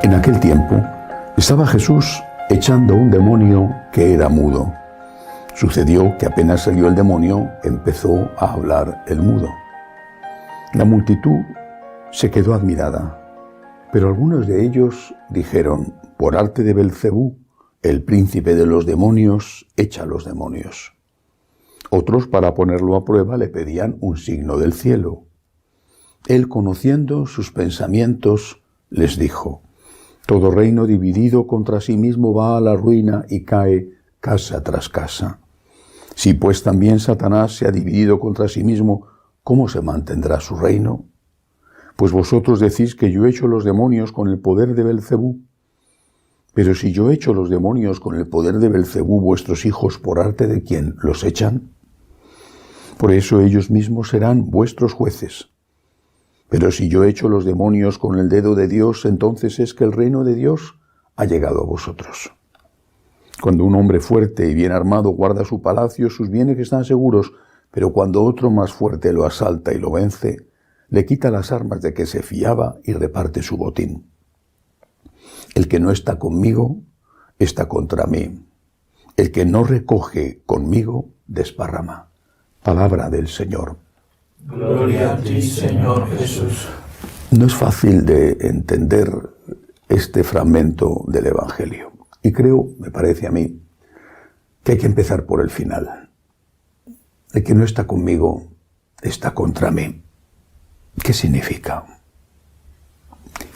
En aquel tiempo estaba Jesús echando un demonio que era mudo. Sucedió que apenas salió el demonio, empezó a hablar el mudo. La multitud se quedó admirada, pero algunos de ellos dijeron: por arte de Belcebú, el príncipe de los demonios, echa los demonios. Otros, para ponerlo a prueba, le pedían un signo del cielo. Él, conociendo sus pensamientos, les dijo: todo reino dividido contra sí mismo va a la ruina y cae casa tras casa. Si pues también Satanás se ha dividido contra sí mismo, ¿cómo se mantendrá su reino? Pues vosotros decís que yo echo los demonios con el poder de Belcebú. Pero si yo echo los demonios con el poder de Belcebú, ¿vuestros hijos por arte de quién los echan? Por eso ellos mismos serán vuestros jueces. Pero si yo echo los demonios con el dedo de Dios, entonces es que el reino de Dios ha llegado a vosotros. Cuando un hombre fuerte y bien armado guarda su palacio, sus bienes están seguros, pero cuando otro más fuerte lo asalta y lo vence, le quita las armas de que se fiaba y reparte su botín. El que no está conmigo, está contra mí. El que no recoge conmigo, desparrama. Palabra del Señor. Gloria a ti, Señor Jesús. No es fácil de entender este fragmento del Evangelio. Y creo, me parece a mí, que hay que empezar por el final. El que no está conmigo, está contra mí. ¿Qué significa?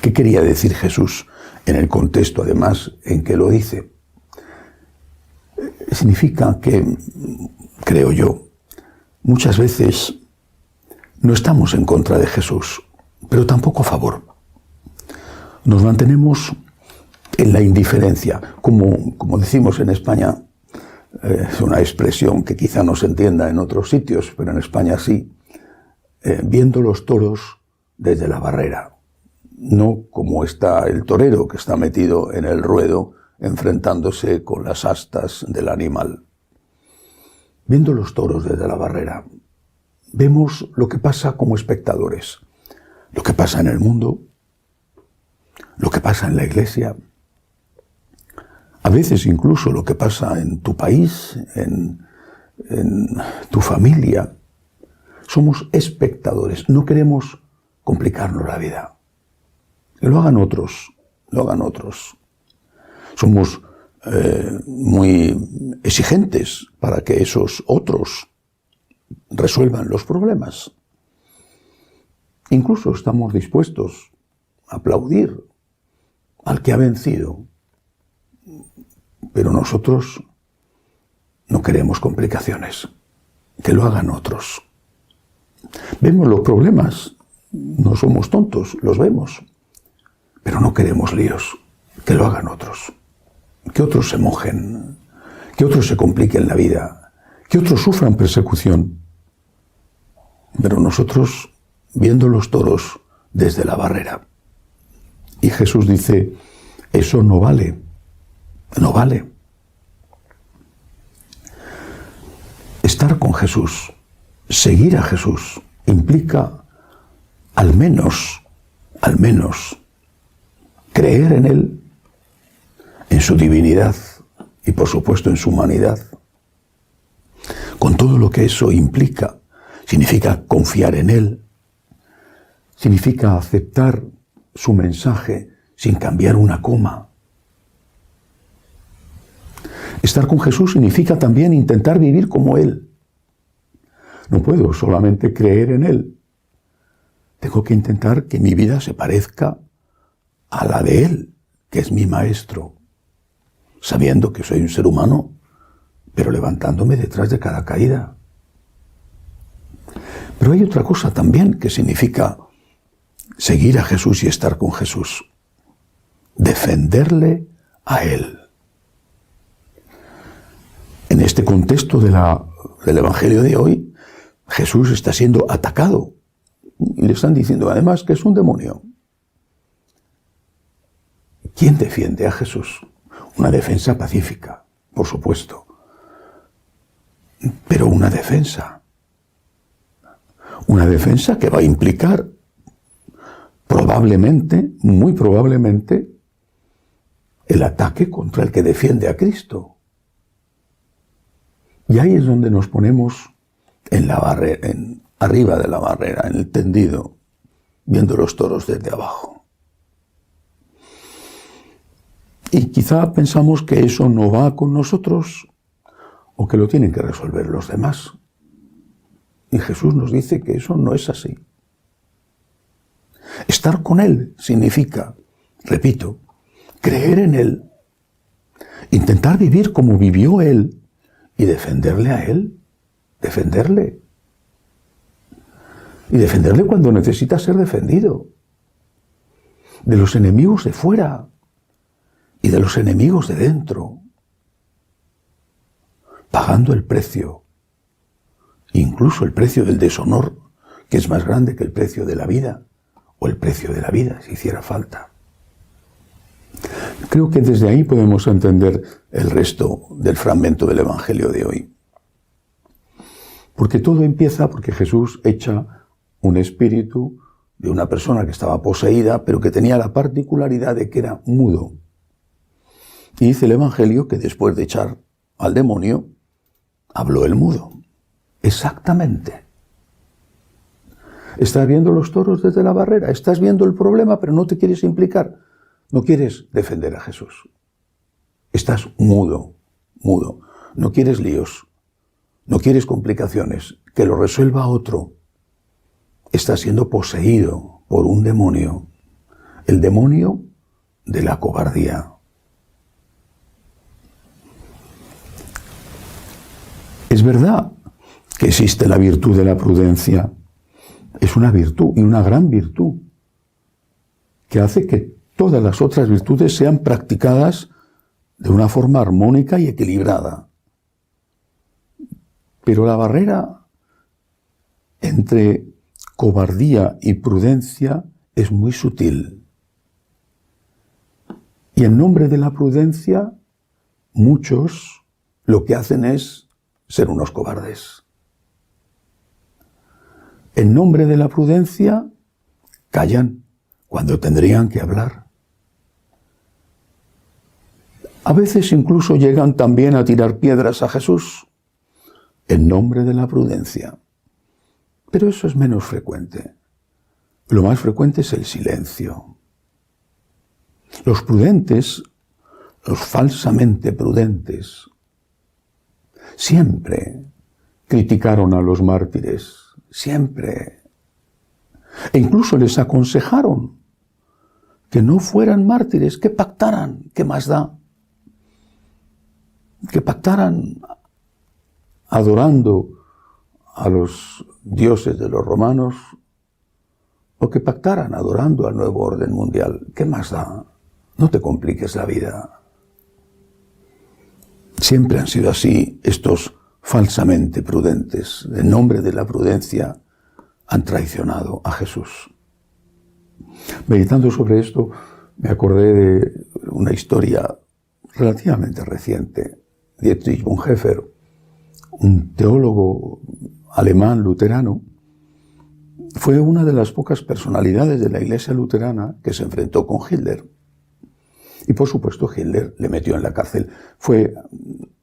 ¿Qué quería decir Jesús en el contexto, además, en que lo dice? Significa que, creo yo, muchas veces no estamos en contra de Jesús, pero tampoco a favor. Nos mantenemos en la indiferencia, como decimos en España, es una expresión que quizá no se entienda en otros sitios, pero en España sí, viendo los toros desde la barrera, no como está el torero que está metido en el ruedo enfrentándose con las astas del animal. Viendo los toros desde la barrera, vemos lo que pasa como espectadores, lo que pasa en el mundo, lo que pasa en la iglesia, a veces incluso lo que pasa en tu país, en tu familia. Somos espectadores, no queremos complicarnos la vida. Que lo hagan otros, lo hagan otros. Somos muy exigentes para que esos otros resuelvan los problemas. Incluso estamos dispuestos a aplaudir al que ha vencido. Pero nosotros no queremos complicaciones. Que lo hagan otros. Vemos los problemas, no somos tontos, los vemos. Pero no queremos líos. Que lo hagan otros. Que otros se mojen. Que otros se compliquen la vida. Que otros sufran persecución. Pero nosotros, viendo los toros desde la barrera. Y Jesús dice, eso no vale. No vale. Estar con Jesús, seguir a Jesús, implica al menos, creer en Él, en su divinidad y por supuesto en su humanidad. Con todo lo que eso implica, significa confiar en Él, significa aceptar su mensaje sin cambiar una coma. Estar con Jesús significa también intentar vivir como Él. No puedo solamente creer en Él. Tengo que intentar que mi vida se parezca a la de Él, que es mi Maestro, sabiendo que soy un ser humano, pero levantándome detrás de cada caída. Pero hay otra cosa también que significa seguir a Jesús y estar con Jesús. Defenderle a Él. En este contexto del Evangelio de hoy, Jesús está siendo atacado. Y le están diciendo además que es un demonio. ¿Quién defiende a Jesús? Una defensa pacífica, por supuesto. Pero una defensa. Una defensa que va a implicar probablemente, muy probablemente, el ataque contra el que defiende a Cristo. Y ahí es donde nos ponemos en la barrera, arriba de la barrera, en el tendido, viendo los toros desde abajo. Y quizá pensamos que eso no va con nosotros o que lo tienen que resolver los demás. Y Jesús nos dice que eso no es así. Estar con Él significa, repito, creer en Él, intentar vivir como vivió Él y defenderle a Él, defenderle. Y defenderle cuando necesita ser defendido. De los enemigos de fuera y de los enemigos de dentro. Pagando el precio, incluso el precio del deshonor, que es más grande que el precio de la vida, o el precio de la vida, si hiciera falta. Creo que desde ahí podemos entender el resto del fragmento del Evangelio de hoy. Porque todo empieza porque Jesús echa un espíritu de una persona que estaba poseída, pero que tenía la particularidad de que era mudo. Y dice el Evangelio que después de echar al demonio, habló el mudo. Exactamente. Estás viendo los toros desde la barrera, estás viendo el problema, pero no te quieres implicar. No quieres defender a Jesús. Estás mudo, mudo. No quieres líos. No quieres complicaciones. Que lo resuelva otro. Estás siendo poseído por un demonio. El demonio de la cobardía. Es verdad que existe la virtud de la prudencia. Es una virtud y una gran virtud que hace que todas las otras virtudes sean practicadas de una forma armónica y equilibrada. Pero la barrera entre cobardía y prudencia es muy sutil. Y en nombre de la prudencia, muchos lo que hacen es ser unos cobardes. En nombre de la prudencia, callan cuando tendrían que hablar. A veces incluso llegan también a tirar piedras a Jesús, en nombre de la prudencia. Pero eso es menos frecuente. Lo más frecuente es el silencio. Los prudentes, los falsamente prudentes, siempre criticaron a los mártires. Siempre. E incluso les aconsejaron que no fueran mártires, que pactaran. ¿Qué más da? Que pactaran adorando a los dioses de los romanos o que pactaran adorando al nuevo orden mundial. ¿Qué más da? No te compliques la vida. Siempre han sido así estos falsamente prudentes, en nombre de la prudencia, han traicionado a Jesús. Meditando sobre esto, me acordé de una historia relativamente reciente. Dietrich Bonhoeffer, un teólogo alemán luterano, fue una de las pocas personalidades de la Iglesia luterana que se enfrentó con Hitler. Y por supuesto Hitler le metió en la cárcel. Fue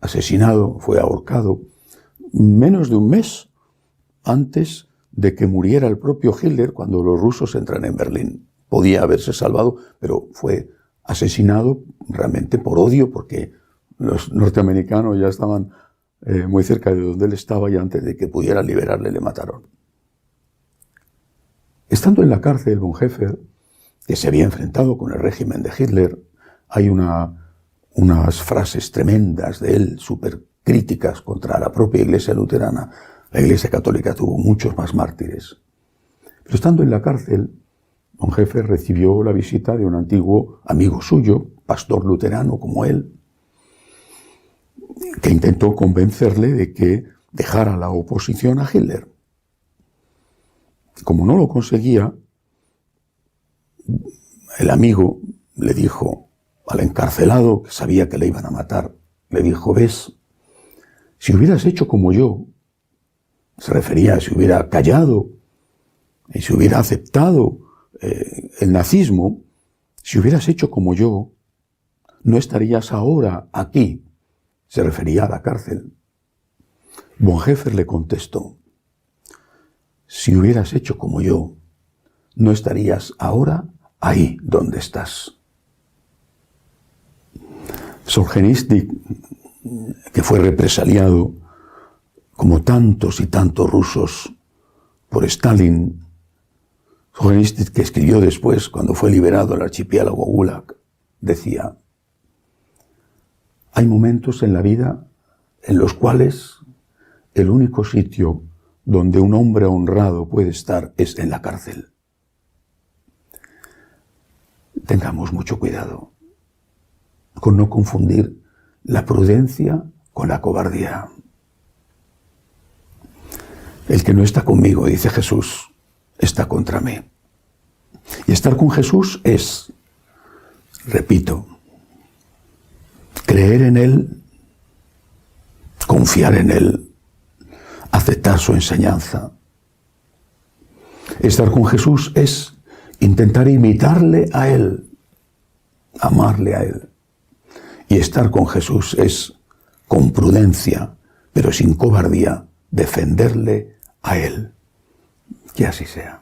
asesinado, fue ahorcado, menos de un mes antes de que muriera el propio Hitler cuando los rusos entran en Berlín. Podía haberse salvado, pero fue asesinado realmente por odio, porque los norteamericanos ya estaban muy cerca de donde él estaba y antes de que pudiera liberarle le mataron. Estando en la cárcel, Bonhoeffer, que se había enfrentado con el régimen de Hitler, hay unas frases tremendas de él, súper críticas contra la propia Iglesia luterana. La Iglesia católica tuvo muchos más mártires. Pero estando en la cárcel, Bonhoeffer recibió la visita de un antiguo amigo suyo, pastor luterano como él, que intentó convencerle de que dejara la oposición a Hitler. Como no lo conseguía, el amigo le dijo al encarcelado, que sabía que le iban a matar, le dijo: ¿ves? Si hubieras hecho como yo, se refería a si hubiera callado y si hubiera aceptado el nazismo, si hubieras hecho como yo, no estarías ahora aquí. Se refería a la cárcel. Bonhoeffer le contestó: si hubieras hecho como yo, no estarías ahora ahí donde estás. Solzhenitsyn, que fue represaliado, como tantos y tantos rusos, por Stalin, Solzhenitsyn, que escribió después, cuando fue liberado el archipiélago Gulag, decía: hay momentos en la vida en los cuales el único sitio donde un hombre honrado puede estar es en la cárcel. Tengamos mucho cuidado con no confundir la prudencia con la cobardía. El que no está conmigo, dice Jesús, está contra mí. Y estar con Jesús es, repito, creer en Él, confiar en Él, aceptar su enseñanza. Estar con Jesús es intentar imitarle a Él, amarle a Él. Y estar con Jesús es, con prudencia, pero sin cobardía, defenderle a Él. Que así sea.